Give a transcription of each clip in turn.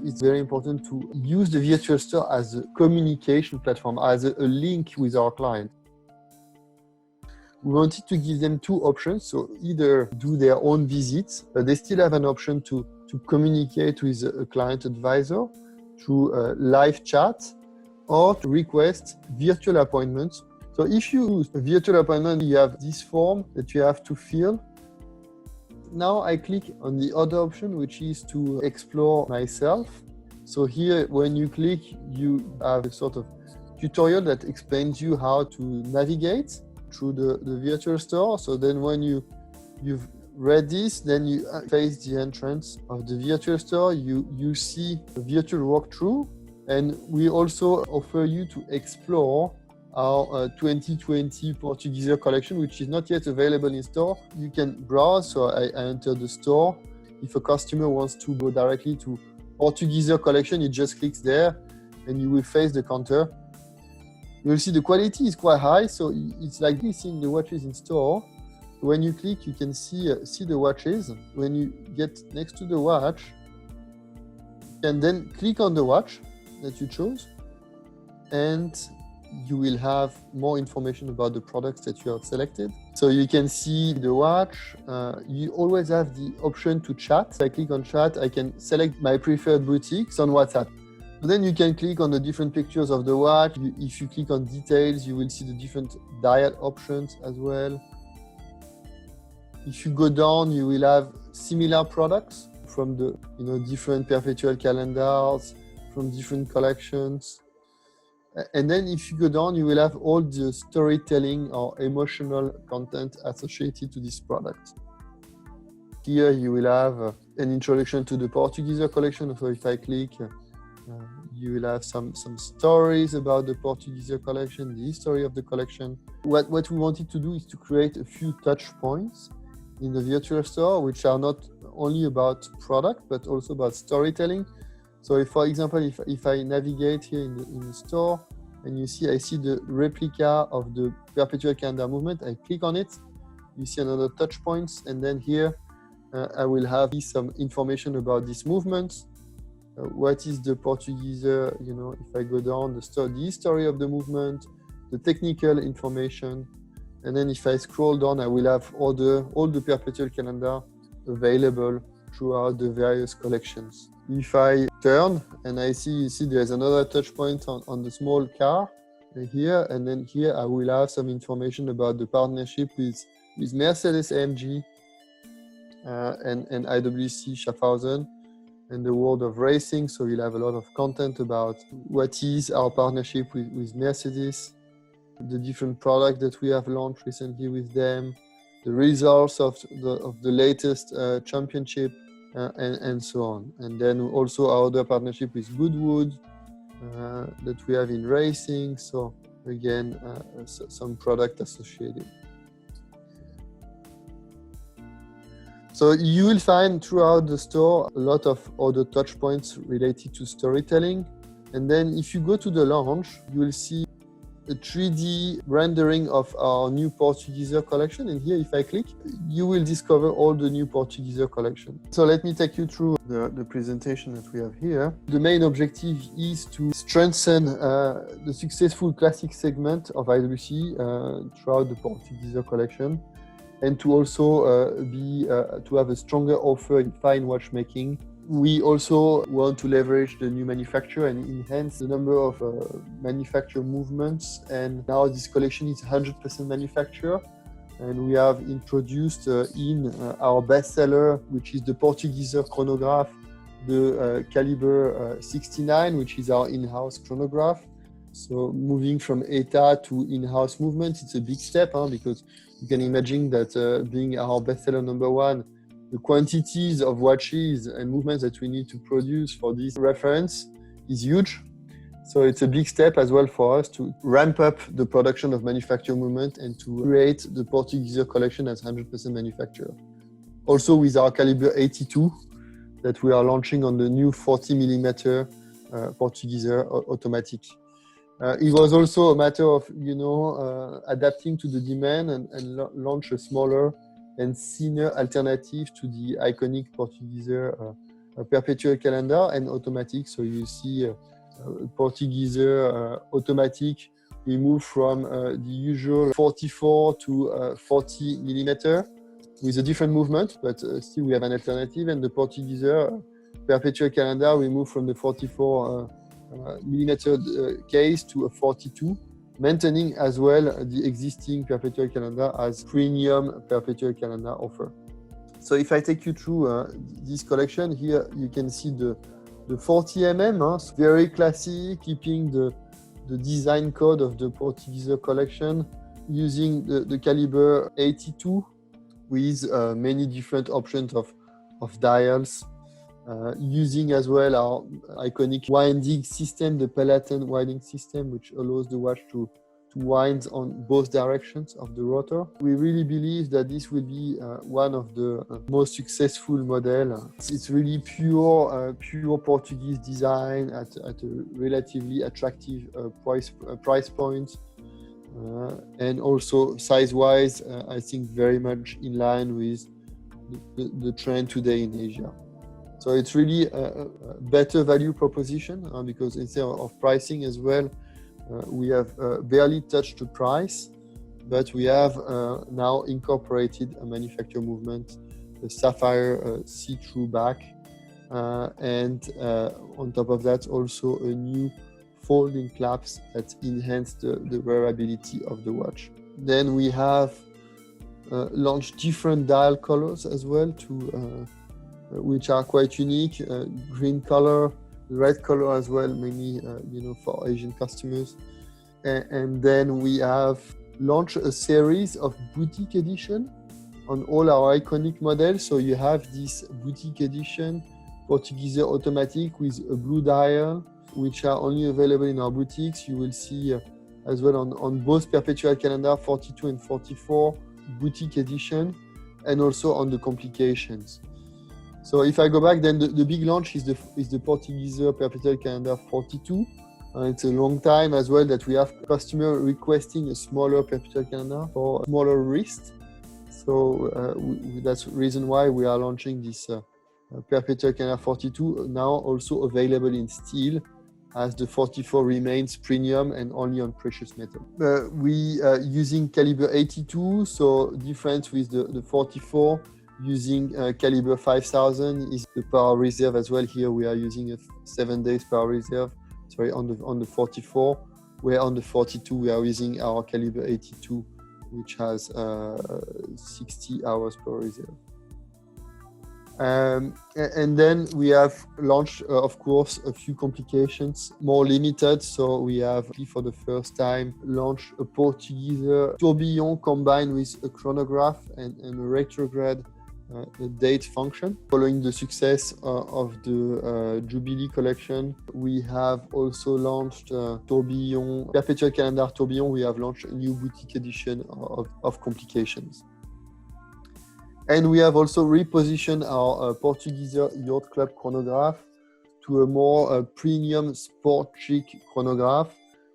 it's very important to use the virtual store as a communication platform, as a link with our client. We wanted to give them two options, so either do their own visits, but they still have an option to communicate with a client advisor through live chat, or to request virtual appointments. So if you use a virtual appointment, you have this form that you have to fill. Now I click on the other option, which is to explore myself. So here, when you click, you have a sort of tutorial that explains you how to navigate through the virtual store. So then when you've read this, then you face the entrance of the virtual store. You see a virtual walkthrough, and we also offer you to explore our 2020 Portugieser collection, which is not yet available in store. You can browse, so I enter the store. If a customer wants to go directly to Portugieser collection, he just clicks there and you will face the counter. You'll see the quality is quite high, so it's like this seeing the watches in store. When you click, you can see the watches. When you get next to the watch, you can then click on the watch that you chose, and you will have more information about the products that you have selected. So you can see the watch. You always have the option to chat. If I click on chat, I can select my preferred boutiques on WhatsApp. Then you can click on the different pictures of the watch. If you click on details, you will see the different dial options as well. If you go down, you will have similar products from the different perpetual calendars, from different collections. And then if you go down, you will have all the storytelling or emotional content associated to this product. Here you will have an introduction to the Portugieser collection. So if I click, you will have some stories about the Portugieser collection, the history of the collection. What we wanted to do is to create a few touch points in the virtual store, which are not only about product, but also about storytelling. So if, for example, if I navigate here in the store and I see the replica of the perpetual calendar movement, I click on it, you see another touch points, and then here I will have some information about this movement. What is the Portugieser, if I go down the history of the movement, the technical information, and then if I scroll down, I will have all the perpetual calendar available throughout the various collections. If I turn and you see there's another touch point on the small car here, and then here I will have some information about the partnership with Mercedes-AMG and IWC Schaffhausen and the world of racing. So you'll have a lot of content about what is our partnership with Mercedes, the different products that we have launched recently with them, the results of the latest championship, and so on. And then also our other partnership with Goodwood that we have in racing. So again, some product associated. So you will find throughout the store a lot of other touch points related to storytelling. And then if you go to the lounge, you will see a 3D rendering of our new Portugieser collection. And here, if I click, you will discover all the new Portugieser collection. So let me take you through the presentation that we have here. The main objective is to strengthen the successful classic segment of IWC throughout the Portugieser collection, and to also to have a stronger offer in fine watchmaking. We also want to leverage the new manufacturer and enhance the number of manufacturer movements. And now this collection is 100% manufacturer. And we have introduced in our bestseller, which is the Portugieser chronograph, the caliber 69, which is our in-house chronograph. So moving from ETA to in-house movements, it's a big step, because you can imagine that being our bestseller number one, the quantities of watches and movements that we need to produce for this reference is huge. So it's a big step as well for us to ramp up the production of manufacturer movement and to create the Portugieser collection as 100% manufacturer. Also with our caliber 82 that we are launching on the new 40mm Portugieser automatic. It was also a matter of, adapting to the demand and launch a smaller and thinner alternative to the iconic Portugieser a perpetual calendar and automatic. So you see Portugieser automatic. We move from the usual 44 to 40 millimeter with a different movement, but still we have an alternative. And the Portugieser perpetual calendar, we move from the 44 millimeter case to a 42, maintaining as well the existing perpetual calendar as premium perpetual calendar offer. So if I take you through this collection, here you can see the 40 mm, very classic, keeping the design code of the Portugieser collection, using the caliber 82 with many different options of dials, using as well our iconic winding system, the Peloton winding system, which allows the watch to wind on both directions of the rotor. We really believe that this will be one of the most successful model. It's really pure Portuguese design at a relatively attractive price point. And also size-wise, I think very much in line with the trend today in Asia. So it's really a better value proposition because instead of pricing as well, we have barely touched the price, but we have now incorporated a manufacturer movement, the sapphire see-through back, and on top of that also a new folding clasp that enhance the wearability of the watch. Then we have launched different dial colors as well, which are quite unique. Green color, red color as well, mainly for Asian customers. And then we have launched a series of boutique edition on all our iconic models. So you have this boutique edition, Portugieser automatic with a blue dial, which are only available in our boutiques. You will see as well on both perpetual calendar 42 and 44 boutique edition, and also on the complications. So if I go back, then the big launch is the Portugieser perpetual calendar 42. It's a long time as well that we have customer requesting a smaller perpetual calendar for a smaller wrist. So that's the reason why we are launching this perpetual calendar 42, now also available in steel, as the 44 remains premium and only on precious metal. We are using caliber 82, so difference with the 44. Using caliber 5000 is the power reserve as well. Here we are using a 7 days power reserve, on the 44, where on the 42 we are using our caliber 82, which has 60 hours power reserve. And then we have launched, of course, a few complications, more limited. So we have, for the first time, launched a Portugieser tourbillon combined with a chronograph and a retrograde date function. Following the success of the Jubilee collection, we have also launched tourbillon, perpetual calendar tourbillon. We have launched a new boutique edition of complications. And we have also repositioned our Portugieser Yacht Club chronograph to a more premium sport chic chronograph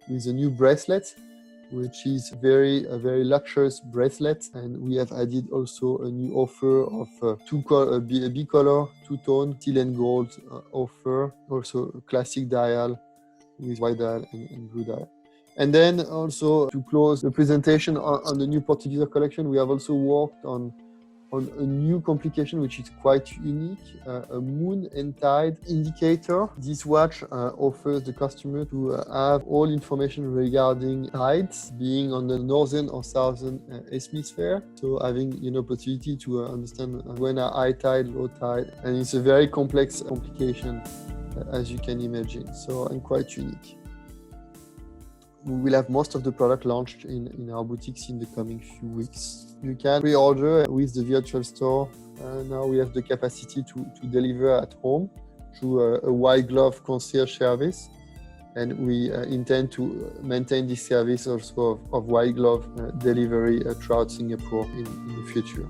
with a new bracelet, which is a very luxurious bracelet. And we have added also a new offer of a bicolor, two-tone, steel and gold offer, also a classic dial with white dial and blue dial. And then also to close the presentation on the new Portugieser collection, we have also worked on a new complication which is quite unique, a moon and tide indicator. This watch offers the customer to have all information regarding tides, being on the northern or southern hemisphere. So having possibility to understand when are high tide, low tide, and it's a very complex complication as you can imagine. So and quite unique. We will have most of the product launched in our boutiques in the coming few weeks. You can pre-order with the virtual store. Now we have the capacity to deliver at home through a white glove concierge service. And we intend to maintain this service also of white glove delivery throughout Singapore in the future.